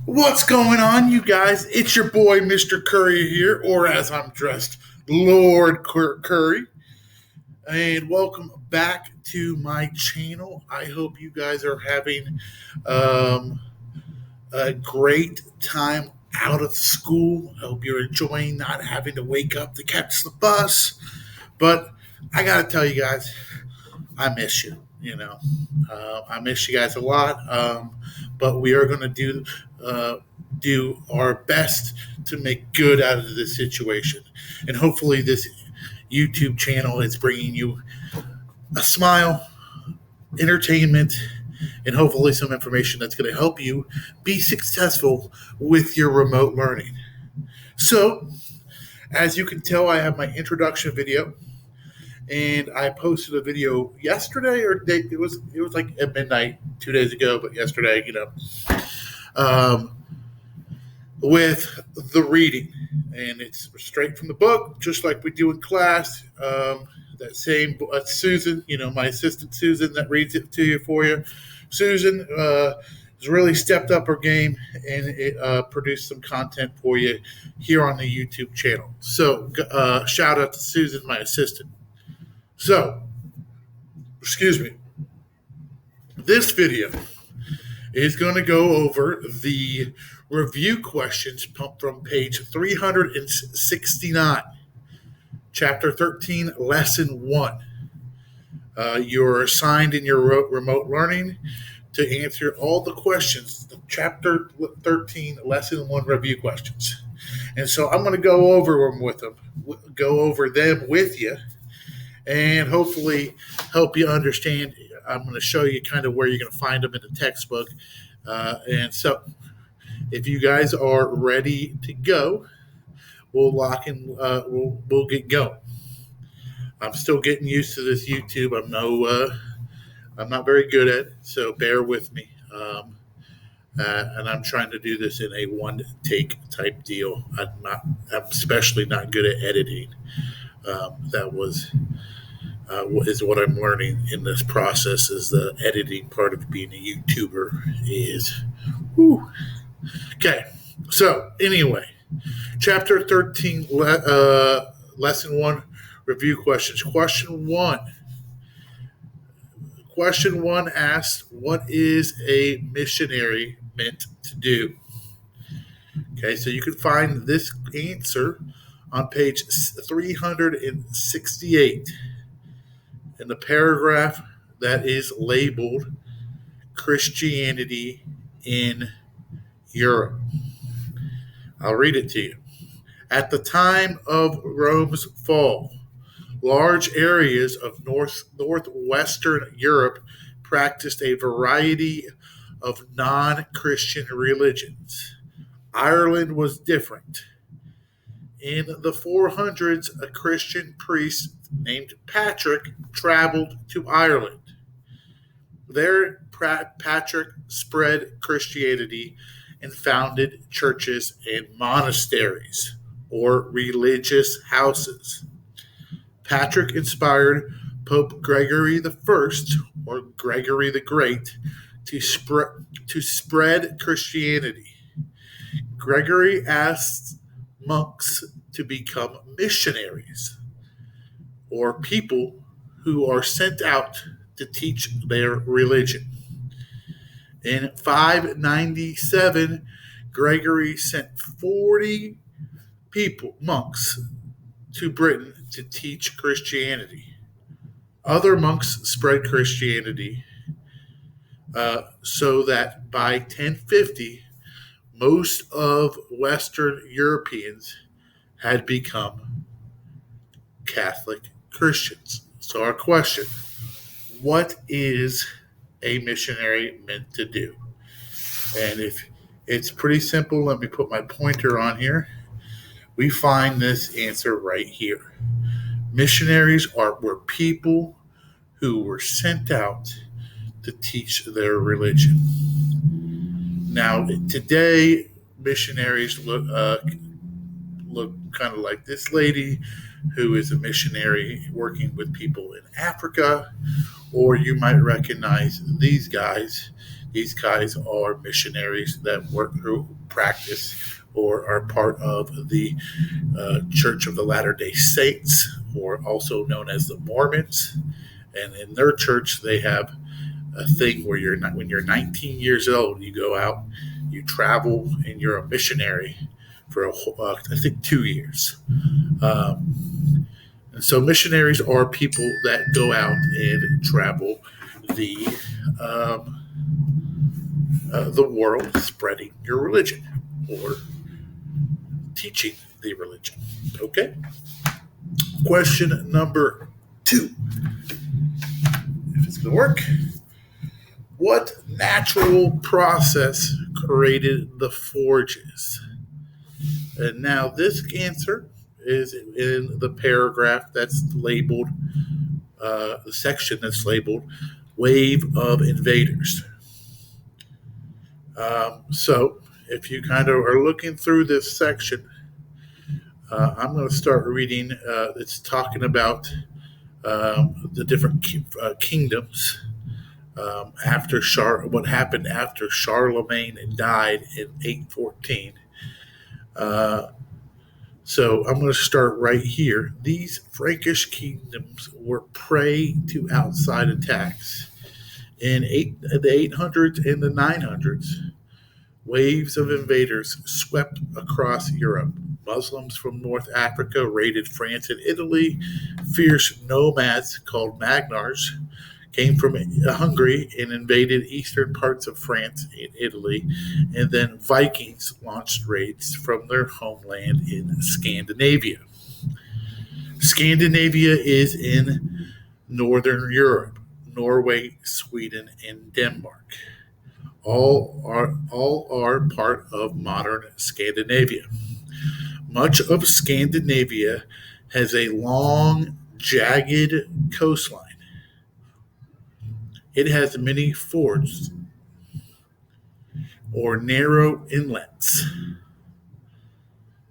What's going on, you guys? It's your boy, Mr. Curry here, or as I'm dressed, Lord Curry. And welcome back to my channel. I hope you guys are having a great time out of school. I hope you're enjoying not having to wake up to catch the bus. But I got to tell you guys, I miss you. I miss you guys a lot. But we are going to do our best to make good out of this situation, and hopefully, this YouTube channel is bringing you a smile, entertainment, and hopefully some information that's going to help you be successful with your remote learning. So, as you can tell, I have my introduction video. And I posted a video yesterday, or it was like at midnight 2 days ago, but yesterday, with the reading, and it's straight from the book, just like we do in class. That same Susan, my assistant Susan, that reads it to you for you. Susan has really stepped up her game and it produced some content for you here on the YouTube channel. So shout out to Susan, my assistant. So, excuse me, this video is going to go over the review questions from page 369, chapter 13, lesson 1. You're assigned in your remote learning to answer all the questions, the chapter 13, lesson 1 review questions. And so I'm going to go over them with you. And hopefully help you understand. I'm going to show you kind of where you're going to find them in the textbook. And so if you guys are ready to go, we'll lock in. We'll get going. I'm still getting used to this YouTube. I'm not very good at it, so bear with me. And I'm trying to do this in a one take type deal. I'm especially not good at editing. Is what I'm learning in this process, is the editing part of being a YouTuber is. Whew. Okay, so anyway, chapter 13, lesson 1, review questions. Question 1 asks, what is a missionary meant to do? Okay, so you can find this answer on page 368 in the paragraph that is labeled Christianity in Europe. I'll read it to you. At the time of Rome's fall, large areas of northwestern Europe practiced a variety of non-Christian religions. Ireland was different. In the 400s, a Christian priest named Patrick traveled to Ireland. There, Patrick spread Christianity and founded churches and monasteries, or religious houses. Patrick inspired Pope Gregory I, or Gregory the Great, to spread Christianity. Gregory asked monks to become missionaries, or people who are sent out to teach their religion. In 597, Gregory sent 40 monks, to Britain to teach Christianity. Other monks spread Christianity so that by 1050, most of Western Europeans had become Catholic Christians. So our question, what is a missionary meant to do? And if it's pretty simple, let me put my pointer on here. We find this answer right here. Missionaries were people who were sent out to teach their religion. Now, today, missionaries look kind of like this lady who is a missionary working with people in Africa, or you might recognize these guys. These guys are missionaries that work through practice or are part of the Church of the Latter-day Saints, or also known as the Mormons. And in their church, they have a thing where you're not, when you're 19 years old, you go out, you travel, and you're a missionary for I think 2 years. And so missionaries are people that go out and travel um, the world, spreading your religion or teaching the religion. Okay. Question number 2. If it's going to work. What natural process created the forages? And now this answer is in the paragraph that's labeled, the section that's labeled Wave of Invaders. So if you kind of are looking through this section, I'm going to start reading. It's talking about the different kingdoms after what happened after Charlemagne died in 814. So I'm going to start right here. These Frankish kingdoms were prey to outside attacks. In the 800s and the 900s, waves of invaders swept across Europe. Muslims from North Africa raided France and Italy. Fierce nomads called Magyars came from Hungary and invaded eastern parts of France and Italy, and then Vikings launched raids from their homeland in Scandinavia. Scandinavia is in Northern Europe, Norway, Sweden, and Denmark. All are part of modern Scandinavia. Much of Scandinavia has a long, jagged coastline. It has many fjords, or narrow inlets,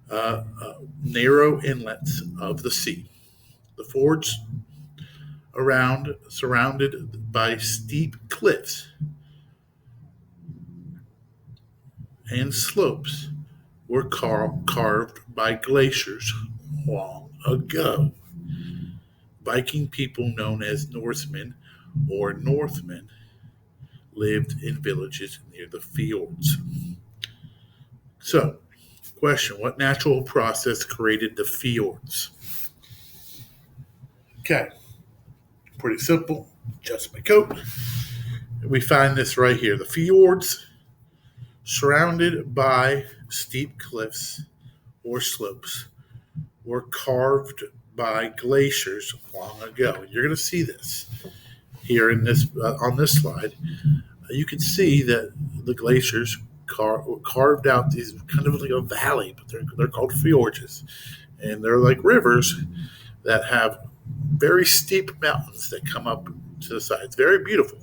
of the sea. The fjords surrounded by steep cliffs and slopes were carved by glaciers long ago. Viking people known as Norsemen or Northmen lived in villages near the fjords. So, question: what natural process created the fjords? Okay, pretty simple. Adjust my coat. We find this right here. The fjords, surrounded by steep cliffs or slopes, were carved by glaciers long ago. You're going to see this here in this on this slide. You can see that the glaciers carved out these kind of like a valley, but they're called fjords, and they're like rivers that have very steep mountains that come up to the sides. Very beautiful.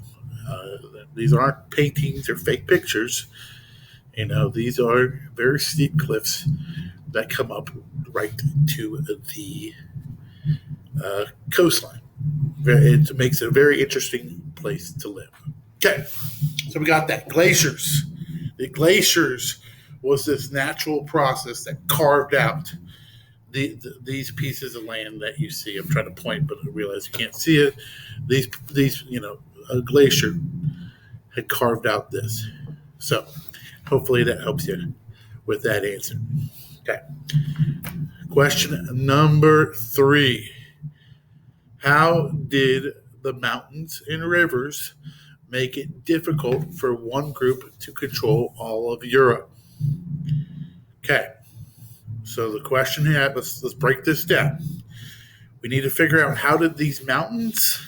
These aren't paintings or fake pictures. These are very steep cliffs that come up right to the coastline. It makes it a very interesting place to live. Okay, so we got that. Glaciers. The glaciers was this natural process that carved out these pieces of land that you see. I'm trying to point, but I realize you can't see it. These a glacier had carved out this. So hopefully that helps you with that answer. Okay. Question number 3. How did the mountains and rivers make it difficult for one group to control all of Europe? Okay. So the question here, let's break this down. We need to figure out, how did these mountains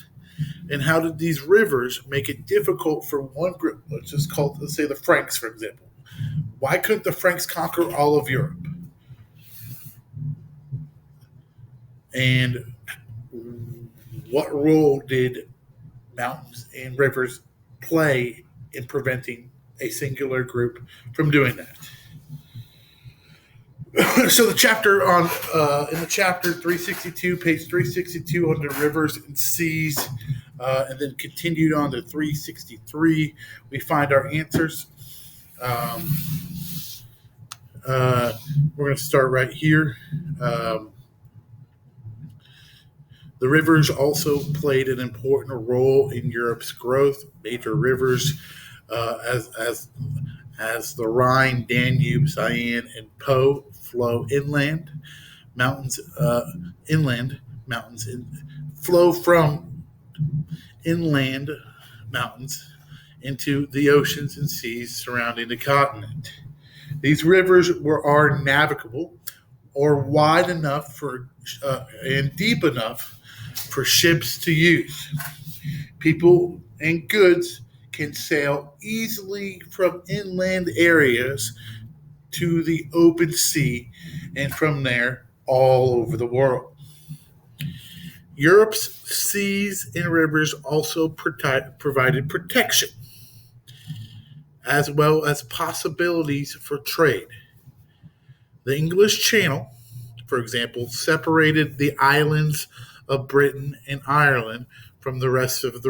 and how did these rivers make it difficult for one group? Let's say the Franks, for example. Why couldn't the Franks conquer all of Europe? And what role did mountains and rivers play in preventing a singular group from doing that? So the chapter on in the chapter 362, page 362 on the rivers and seas, and then continued on to 363, we find our answers. Um, uh, we're going to start right here. Um, the rivers also played an important role in Europe's growth. Major rivers as the Rhine, Danube, Seine, and Po flow inland. Mountains inland mountains flow from inland mountains into the oceans and seas surrounding the continent. These rivers are navigable or wide enough for and deep enough for ships to use. People and goods can sail easily from inland areas to the open sea and from there all over the world. Europe's seas and rivers also provided protection as well as possibilities for trade. The English Channel, for example, separated the islands of Britain and Ireland from the rest of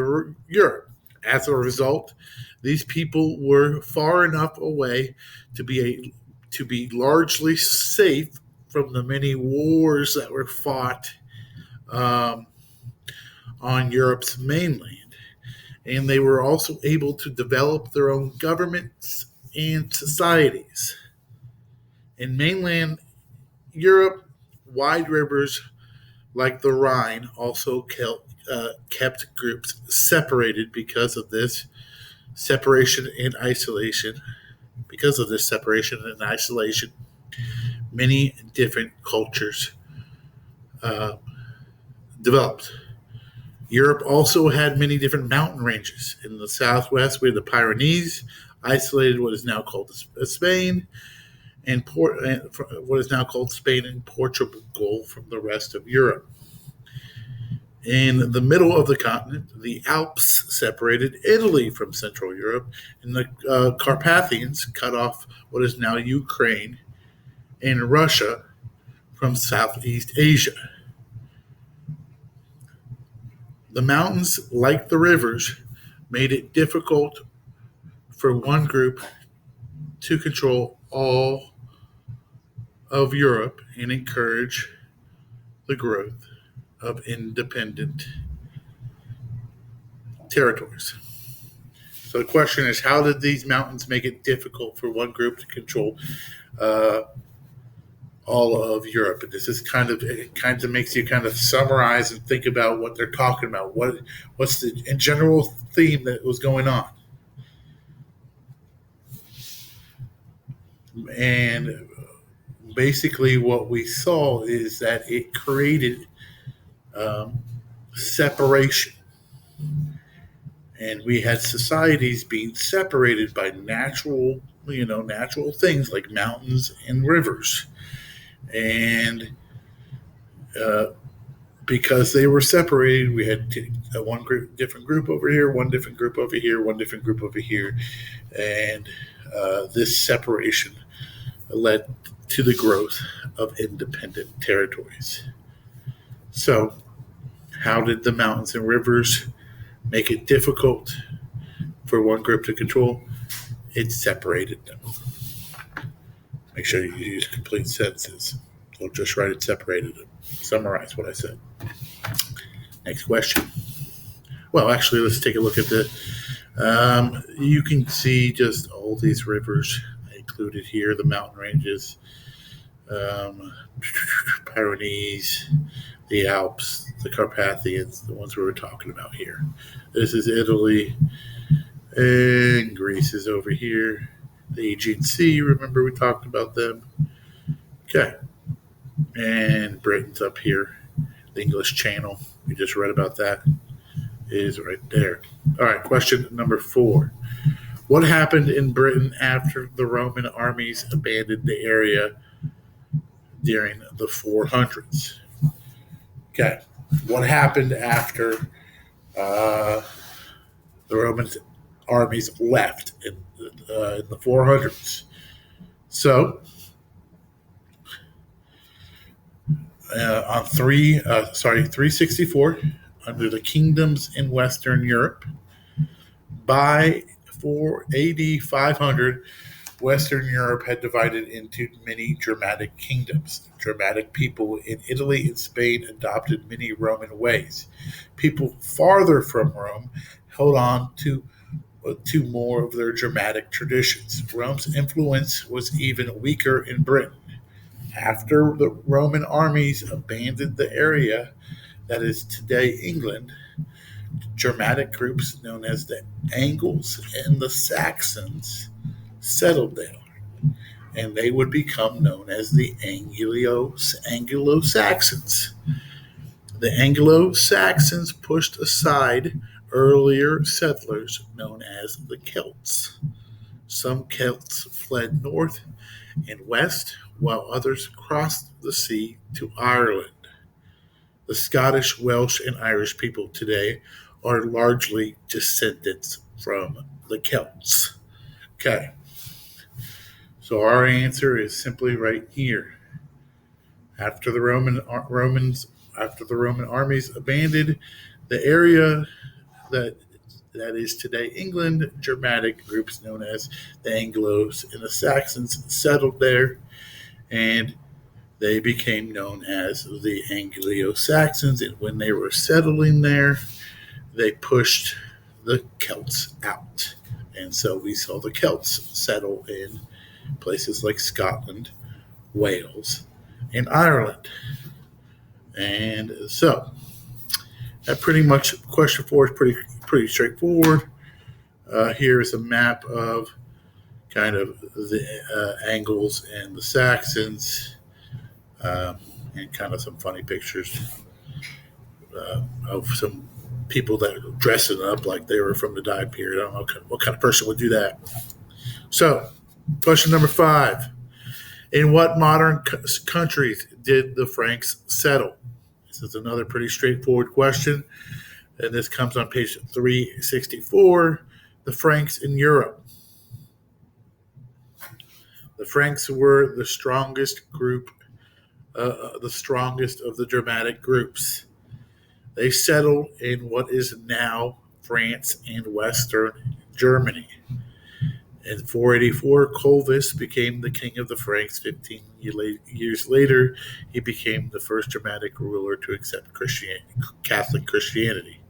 Europe. As a result, these people were far enough away to be largely safe from the many wars that were fought um, on Europe's mainland. And they were also able to develop their own governments and societies. In mainland Europe, wide rivers like the Rhine also kept groups separated because of this separation and isolation. Because of this separation and isolation, many different cultures uh, developed. Europe also had many different mountain ranges. In the southwest, we had the Pyrenees, isolated what is now called Spain, and what is now called Spain and Portugal from the rest of Europe. In the middle of the continent, the Alps separated Italy from Central Europe, and the Carpathians cut off what is now Ukraine and Russia from Southeast Asia. The mountains, like the rivers, made it difficult for one group to control all of Europe and encourage the growth of independent territories. So the question is, how did these mountains make it difficult for one group to control uh, all of Europe? And this is it kind of makes you kind of summarize and think about what they're talking about. What's the in general theme that was going on? And basically, what we saw is that it created um, separation, and we had societies being separated by natural things like mountains and rivers, and uh, because they were separated, we had one different group over here, one different group over here, one different group over here, and this separation led to the growth of independent territories. So, how did the mountains and rivers make it difficult for one group to control? It separated them. Make sure you use complete sentences. Don't just write it separated them. Summarize what I said. Next question. Well, actually, let's take a look at you can see just all these rivers included here, the mountain ranges, Pyrenees, the Alps, the Carpathians, the ones we were talking about here. This is Italy, and Greece is over here. The Aegean Sea, remember we talked about them. Okay. And Britain's up here. The English Channel, we just read about that, is right there. All right, question number 4. What happened in Britain after the Roman armies abandoned the area during the 400s? Okay. What happened after the Roman armies left in the 400s? So, on 364 under the kingdoms in Western Europe. By 4 AD 500, Western Europe had divided into many Germanic kingdoms. Germanic people in Italy and Spain adopted many Roman ways. People farther from Rome held on to more of their Germanic traditions. Rome's influence was even weaker in Britain. After the Roman armies abandoned the area that is today England, Germanic groups known as the Angles and the Saxons settled there, and they would become known as the Anglo-Saxons. The Anglo-Saxons pushed aside earlier settlers known as the Celts. Some Celts fled north and west, while others crossed the sea to Ireland. The Scottish, Welsh, and Irish people today are largely descendants from the Celts. Okay, so our answer is simply right here. After the Roman armies abandoned the area that is today England, Germanic groups known as the Anglos and the Saxons settled there, and they became known as the Anglo-Saxons. And when they were settling there, they pushed the Celts out. And so we saw the Celts settle in places like Scotland, Wales, and Ireland. And so that pretty much, question 4 is pretty straightforward. Here's a map of kind of the Angles and the Saxons, and kind of some funny pictures of some people that are dressing up like they were from the time period. I don't know what kind of person would do that. So, question number 5. In what modern countries did the Franks settle? This is another pretty straightforward question, and this comes on page 364. The Franks in Europe. The Franks were the strongest group, the strongest of the Germanic groups. They settled in what is now France and Western Germany. In 484, Clovis became the king of the Franks. 15 years later, he became the first Germanic ruler to accept Catholic Christianity.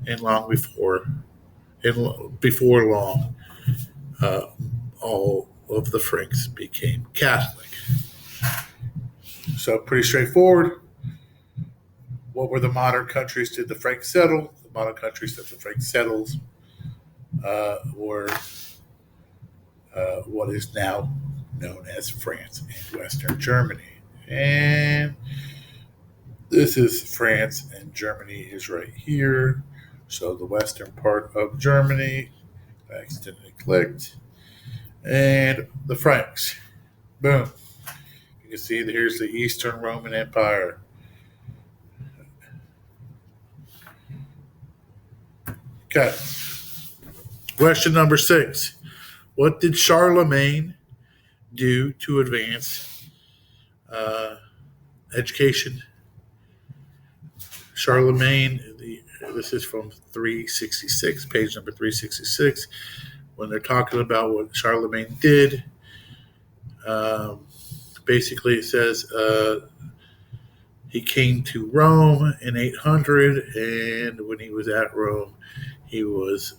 And before long, all of the Franks became Catholic. So pretty straightforward. What were the modern countries did the Franks settle? The modern countries that the Franks settled were what is now known as France and Western Germany. And this is France, and Germany is right here. So the western part of Germany, I accidentally clicked, and the Franks. Boom. You can see that here's the Eastern Roman Empire. Okay. Question number 6. What did Charlemagne do to advance education? Charlemagne, this is from 366, page number 366. When they're talking about what Charlemagne did, basically it says he came to Rome in 800, and when he was at Rome, he was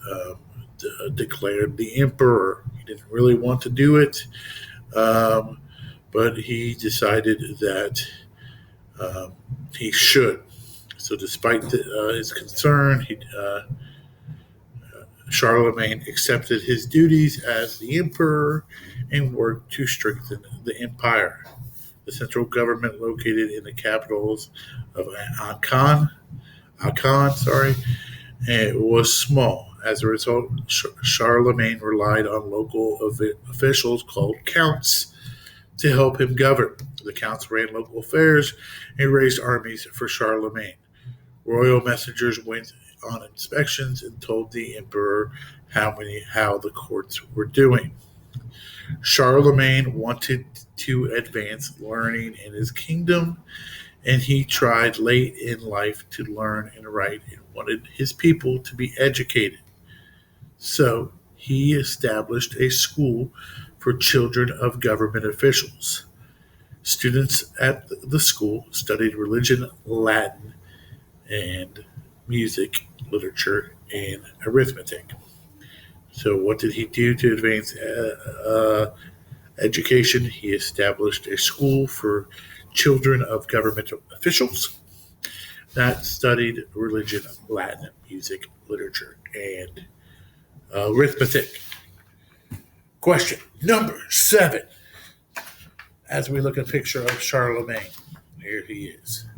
declared the emperor. He didn't really want to do it, but he decided that he should. So despite his concern, Charlemagne accepted his duties as the emperor and worked to strengthen the empire. The central government, located in the capitals of Aachen, it was small. As a result, Charlemagne relied on local officials called counts to help him govern. The counts ran local affairs and raised armies for Charlemagne. Royal messengers went on inspections and told the emperor how the courts were doing. Charlemagne wanted to advance learning in his kingdom, and he tried late in life to learn and write and wanted his people to be educated. So he established a school for children of government officials. Students at the school studied religion, Latin, and music, literature, and arithmetic. So, what did he do to advance education? He established a school for children of government officials that studied religion, Latin, music, literature, and arithmetic. Question number 7. As we look at a picture of Charlemagne, here he is,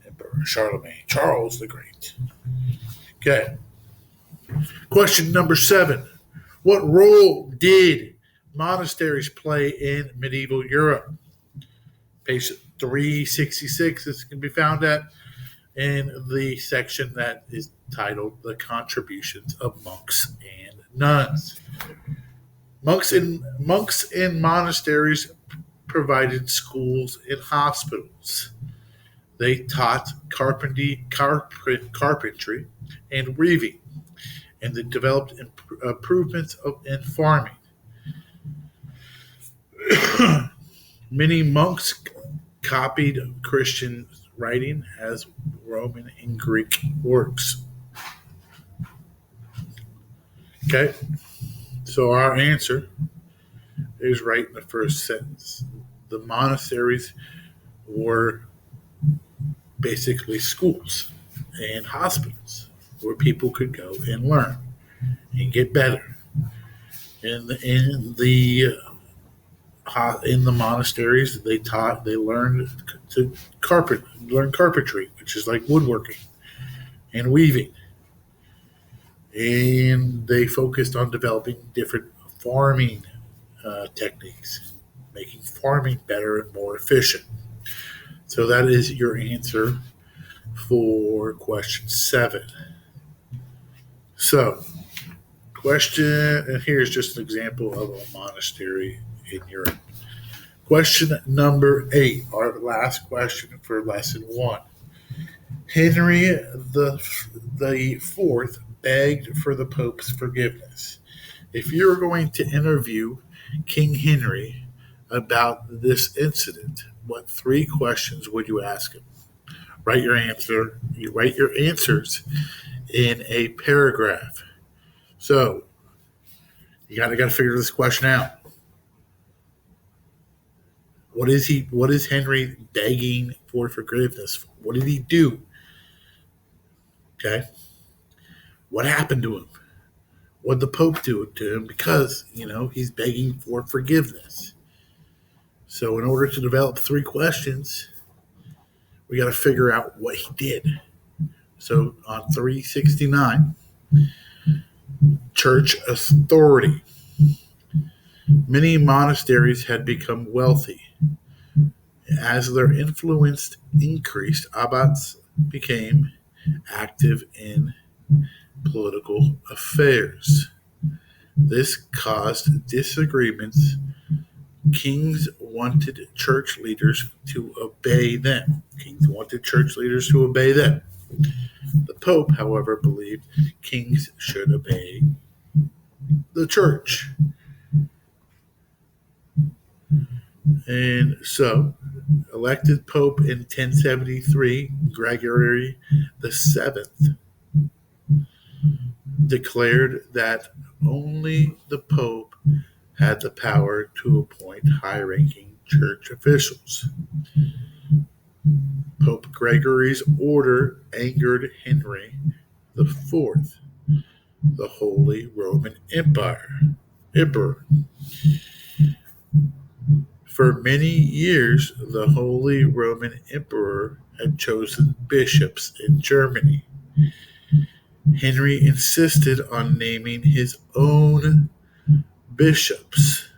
Emperor Charlemagne, Charles the Great. Okay. Question number 7. What role did monasteries play in medieval Europe? Page 366. This can be found in the section that is titled The Contributions of Monks and Nuns. Monks and monasteries provided schools and hospitals. They taught carpentry and weaving, and they developed improvements in farming. Many monks copied Christian writing as Roman and Greek works. Okay, so our answer is right in the first sentence. The monasteries were basically schools and hospitals where people could go and learn and get better. In the monasteries, they learned to learn carpentry, which is like woodworking and weaving, and they focused on developing different farming techniques, making farming better and more efficient. So that is your answer for question 7. So, and here's just an example of a monastery in Europe. Question number 8, our last question for lesson 1. Henry the Fourth begged for the Pope's forgiveness. If you're going to interview King Henry about this incident, what 3 questions would you ask him? Write your answers in a paragraph. So you gotta figure this question out. What is Henry begging for forgiveness for? What did he do? Okay. What happened to him? What did the Pope do to him? Because, he's begging for forgiveness. So in order to develop 3 questions, we got to figure out what he did. So on 369, church authority. Many monasteries had become wealthy. As their influence increased, abbots became active in political affairs. This caused disagreements. Kings wanted church leaders to obey them. The Pope, however, believed kings should obey the church. And so, elected Pope in 1073, Gregory VII declared that only the Pope had the power to appoint high-ranking church officials. Pope Gregory's order angered Henry IV, the Holy Roman Emperor. For many years, the Holy Roman Emperor had chosen bishops in Germany. Henry insisted on naming his own bishops.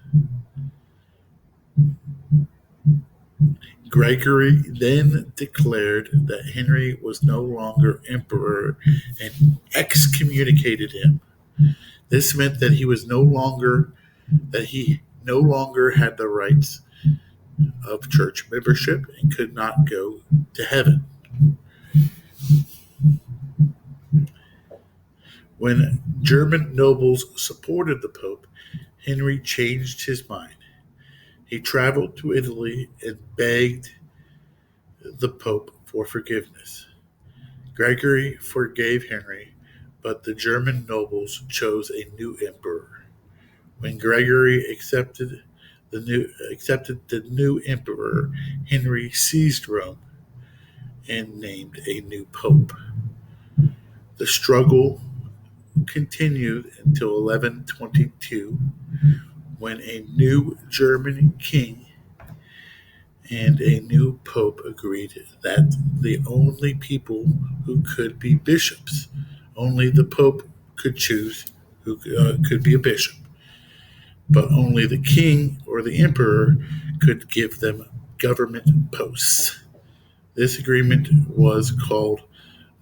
Gregory then declared that Henry was no longer emperor and excommunicated him. This meant that he no longer had the rights of church membership and could not go to heaven. When German nobles supported the Pope, Henry changed his mind. He traveled to Italy and begged the Pope for forgiveness. Gregory forgave Henry, but the German nobles chose a new emperor. When Gregory accepted the new emperor, Henry seized Rome and named a new pope. The struggle continued until 1122, when a new German king and a new pope agreed that the only people who could be bishops, only the pope could choose who could be a bishop, but only the king or the emperor could give them government posts. This agreement was called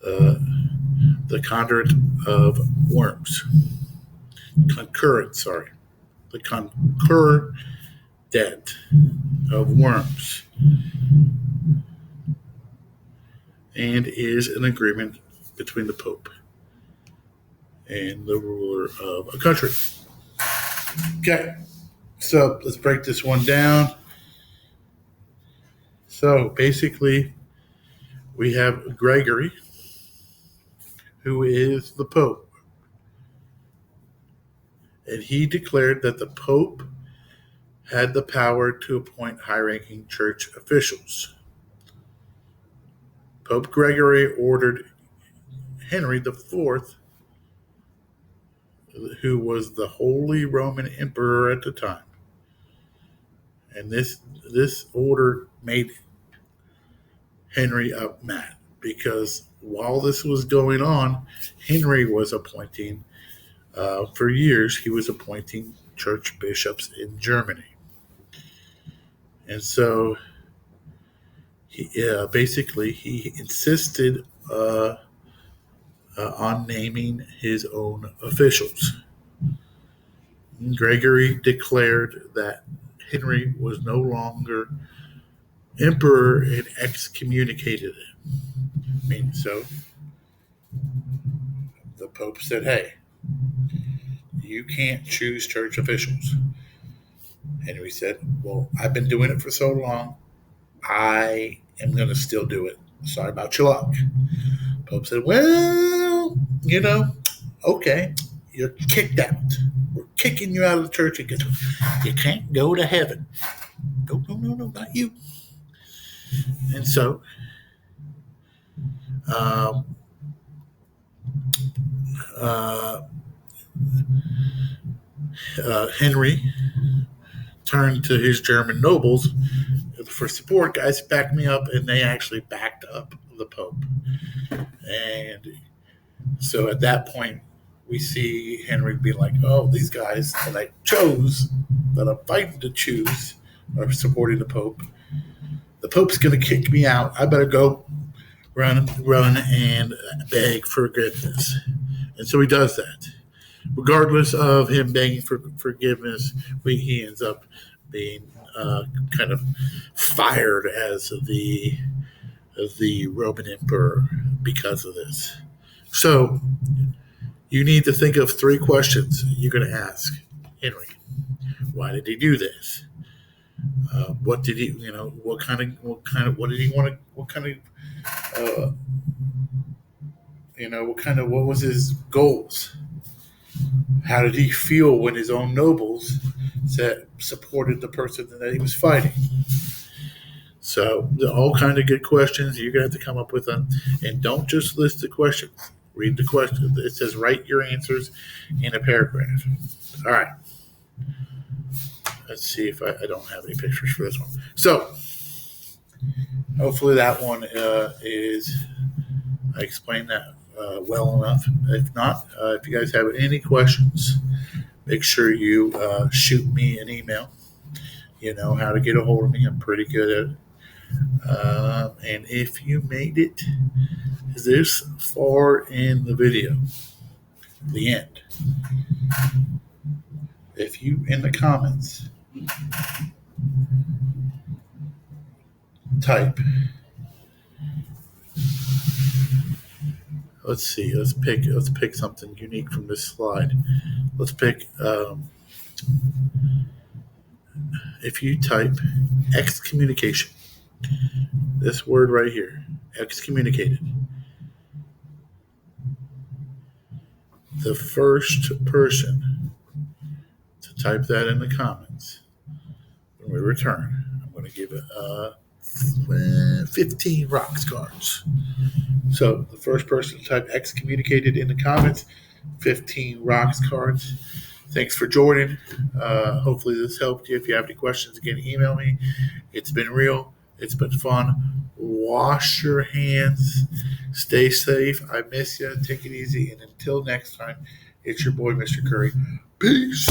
the Concordat of Worms. The Concordat of Worms, and is an agreement between the Pope and the ruler of a country. Okay, so let's break this one down. So basically, we have Gregory, who is the Pope, and he declared that the Pope had the power to appoint high-ranking church officials. Pope Gregory ordered Henry IV, who was the Holy Roman Emperor at the time, and this order made Henry mad, because while this was going on, Henry was appointing, for years, he was appointing church bishops in Germany. And so he insisted on naming his own officials. Gregory declared that Henry was no longer emperor and excommunicated him. So the Pope said, hey, you can't choose church officials. Henry said, well, I've been doing it for so long, I am going to still do it. Sorry about your luck. Pope said, well, okay, you're kicked out. We're kicking you out of the church again. You can't go to heaven. No, not you. And so Henry turned to his German nobles for support. Guys, back me up, and they actually backed up the Pope. And so at that point, we see Henry be like, oh, these guys that I chose, that I'm fighting to choose, are supporting the Pope. The Pope's going to kick me out. I better go run and beg forgiveness. And so he does that. Regardless of him begging for forgiveness, he ends up being kind of fired as the Roman emperor because of this. So you need to think of 3 questions you're going to ask Henry. Why did he do this? What did he, what did he want to, what was his goals? How did he feel when his own nobles supported the person that he was fighting? So all kind of good questions. You're going to have to come up with them. And don't just list the questions. Read the questions. It says write your answers in a paragraph. All right. Let's see if I don't have any pictures for this one. So hopefully that one is, I explained that well enough. If not, if you guys have any questions, make sure you shoot me an email. You know how to get a hold of me. I'm pretty good at it. And if you made it this far in the video, the end, if you in the comments Type. Let's see. Let's pick something unique from this slide. Let's pick. If you type excommunication, this word right here, excommunicated, the first person to type that in the comments when we return, I'm going to give it 15 rocks cards. So the first person to type excommunicated in the comments, 15 rocks cards. Thanks for joining. Hopefully this helped you. If you have any questions, again, email me. It's been real. It's been fun. Wash your hands. Stay safe. I miss you. Take it easy. And until next time, it's your boy, Mr. Curry. Peace.